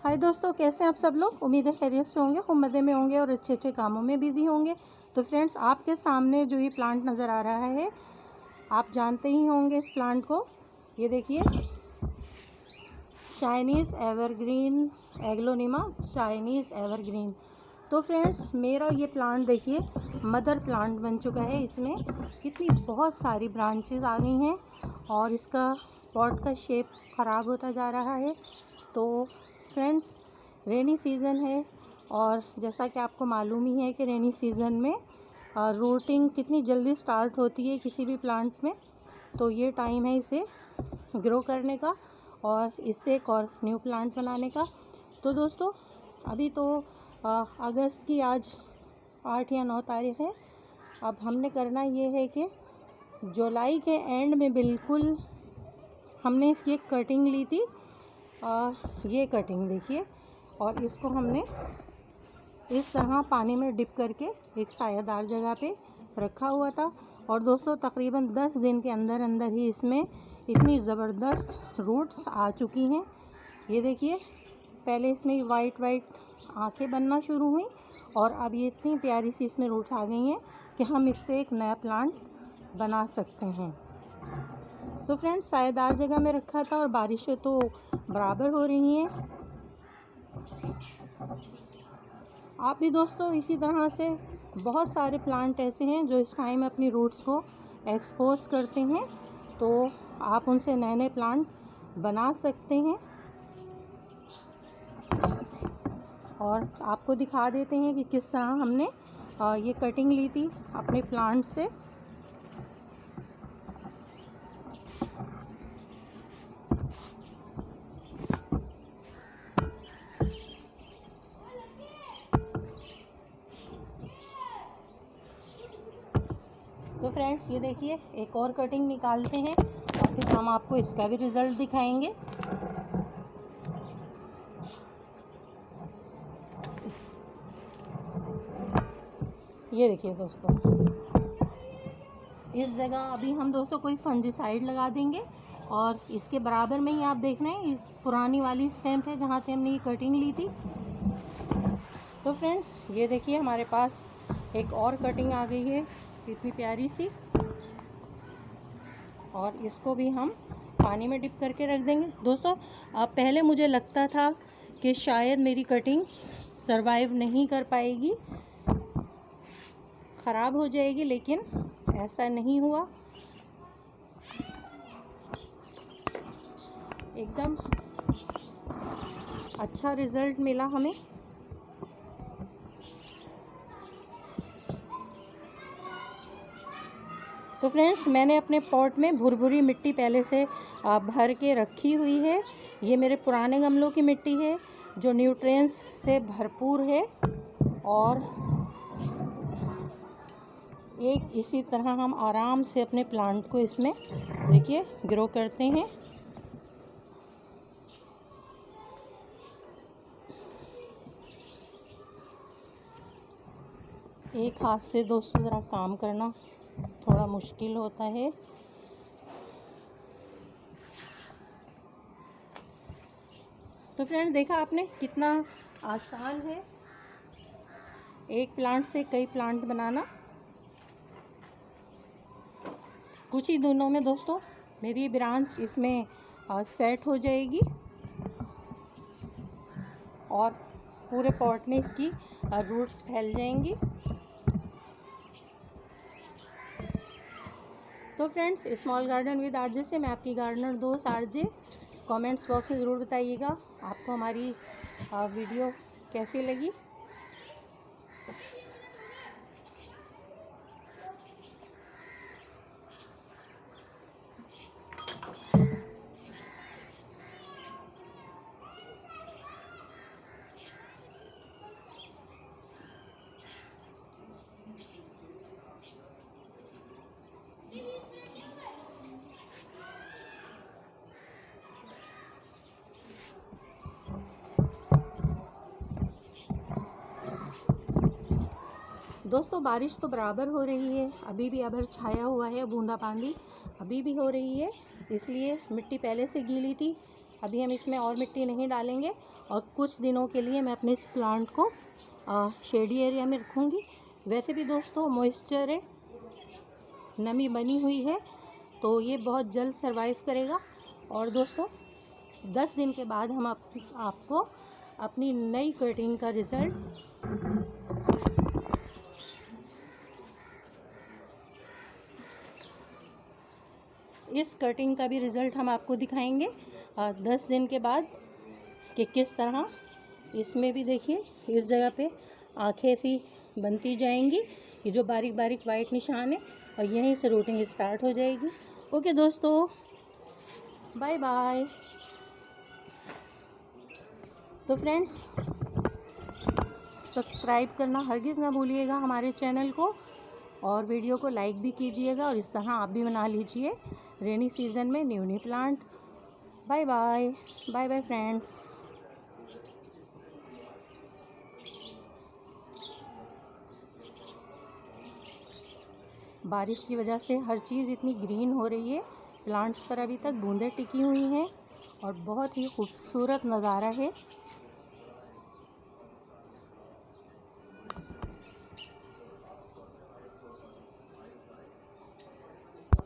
हाय दोस्तों, कैसे हैं आप सब लोग। उम्मीद है खैरियत से होंगे, खूब मज़े में होंगे और अच्छे अच्छे कामों में बिजी होंगे। तो फ्रेंड्स, आपके सामने जो ये प्लांट नज़र आ रहा है, आप जानते ही होंगे इस प्लांट को। ये देखिए, Chinese evergreen aglaonema Chinese evergreen. तो फ्रेंड्स, मेरा ये प्लांट देखिए मदर प्लांट बन चुका है। इसमें कितनी बहुत सारी ब्रांचेस आ गई हैं और इसका पॉट का शेप ख़राब होता जा रहा है। तो फ्रेंड्स, रेनी सीज़न है और जैसा कि आपको मालूम ही है कि रेनी सीज़न में रूटिंग कितनी जल्दी स्टार्ट होती है किसी भी प्लांट में। तो ये टाइम है इसे ग्रो करने का और इससे एक और न्यू प्लांट बनाने का। तो दोस्तों, अभी तो अगस्त की आज 8 या 9 तारीख है। अब हमने करना ये है कि जुलाई के एंड में बिल्कुल हमने इसकी एक कटिंग ली थी। ये कटिंग देखिए, और इसको हमने इस तरह पानी में डिप करके एक सायादार जगह पे रखा हुआ था। और दोस्तों, तकरीबन 10 दिन के अंदर अंदर ही इसमें इतनी ज़बरदस्त रूट्स आ चुकी हैं। ये देखिए, पहले इसमें वाइट आंखें बनना शुरू हुई और अब ये इतनी प्यारी सी इसमें रूट्स आ गई हैं कि हम इससे एक नया प्लांट बना सकते हैं। तो फ्रेंड्स, सायादार जगह में रखा था और बारिशें तो बराबर हो रही हैं। आप भी दोस्तों इसी तरह से बहुत सारे प्लांट ऐसे हैं जो इस टाइम अपनी रूट्स को एक्सपोज करते हैं, तो आप उनसे नए नए प्लांट बना सकते हैं। और आपको दिखा देते हैं कि किस तरह हमने ये कटिंग ली थी अपने प्लांट से। तो फ्रेंड्स, ये देखिए, एक और कटिंग निकालते हैं और फिर हम आपको इसका भी रिज़ल्ट दिखाएंगे। ये देखिए दोस्तों, इस जगह अभी हम दोस्तों कोई फंजीसाइड लगा देंगे और इसके बराबर में ही आप देख रहे हैं पुरानी वाली स्टैम्प है जहाँ से हमने ये कटिंग ली थी। तो फ्रेंड्स, ये देखिए, हमारे पास एक और कटिंग आ गई है इतनी प्यारी सी, और इसको भी हम पानी में डिप करके रख देंगे। दोस्तों, पहले मुझे लगता था कि शायद मेरी कटिंग सरवाइव नहीं कर पाएगी, ख़राब हो जाएगी, लेकिन ऐसा नहीं हुआ। एकदम अच्छा रिज़ल्ट मिला हमें। तो फ्रेंड्स, मैंने अपने पॉट में भुरभुरी मिट्टी पहले से भर के रखी हुई है। ये मेरे पुराने गमलों की मिट्टी है जो न्यूट्रिएंट्स से भरपूर है। और एक इसी तरह हम आराम से अपने प्लांट को इसमें देखिए ग्रो करते हैं। एक हाथ से दोस्तों ज़रा काम करना थोड़ा मुश्किल होता है। तो फ्रेंड, देखा आपने कितना आसान है एक प्लांट से कई प्लांट बनाना। कुछ ही दिनों में दोस्तों मेरी ब्रांच इसमें सेट हो जाएगी और पूरे पॉट में इसकी रूट्स फैल जाएंगी। तो friends, small garden with RJ से मैं आपकी गार्डनर दोस्त आरजे। कमेंट्स बॉक्स में ज़रूर बताइएगा आपको हमारी वीडियो कैसी लगी। दोस्तों, बारिश तो बराबर हो रही है, अभी भी अभर छाया हुआ है, बूंदाबांदी अभी भी हो रही है, इसलिए मिट्टी पहले से गीली थी अभी हम इसमें और मिट्टी नहीं डालेंगे और कुछ दिनों के लिए मैं अपने इस प्लांट को शेडी एरिया में रखूँगी। वैसे भी दोस्तों मॉइस्चर है, नमी बनी हुई है, तो ये बहुत जल्द सरवाइव करेगा। और दोस्तों 10 दिन के बाद हम आपको अपनी नई कटिंग का रिज़ल्ट इस कटिंग का भी रिज़ल्ट हम आपको दिखाएंगे 10 दिन के बाद कि किस तरह इसमें भी देखिए इस जगह पे आँखें सी बनती जाएंगी, ये जो बारीक बारीक वाइट निशान है, और यहीं से रूटिंग स्टार्ट हो जाएगी। ओके दोस्तों, बाय बाय। तो फ्रेंड्स सब्सक्राइब करना हरगिज़ ना भूलिएगा हमारे चैनल को, और वीडियो को लाइक भी कीजिएगा, और इस तरह आप भी बना लीजिए रेनी सीज़न में new plant. Bye bye, bye bye friends. बारिश की वजह से हर चीज़ इतनी ग्रीन हो रही है, प्लांट्स पर अभी तक बूंदें टिकी हुई हैं और बहुत ही खूबसूरत नज़ारा है।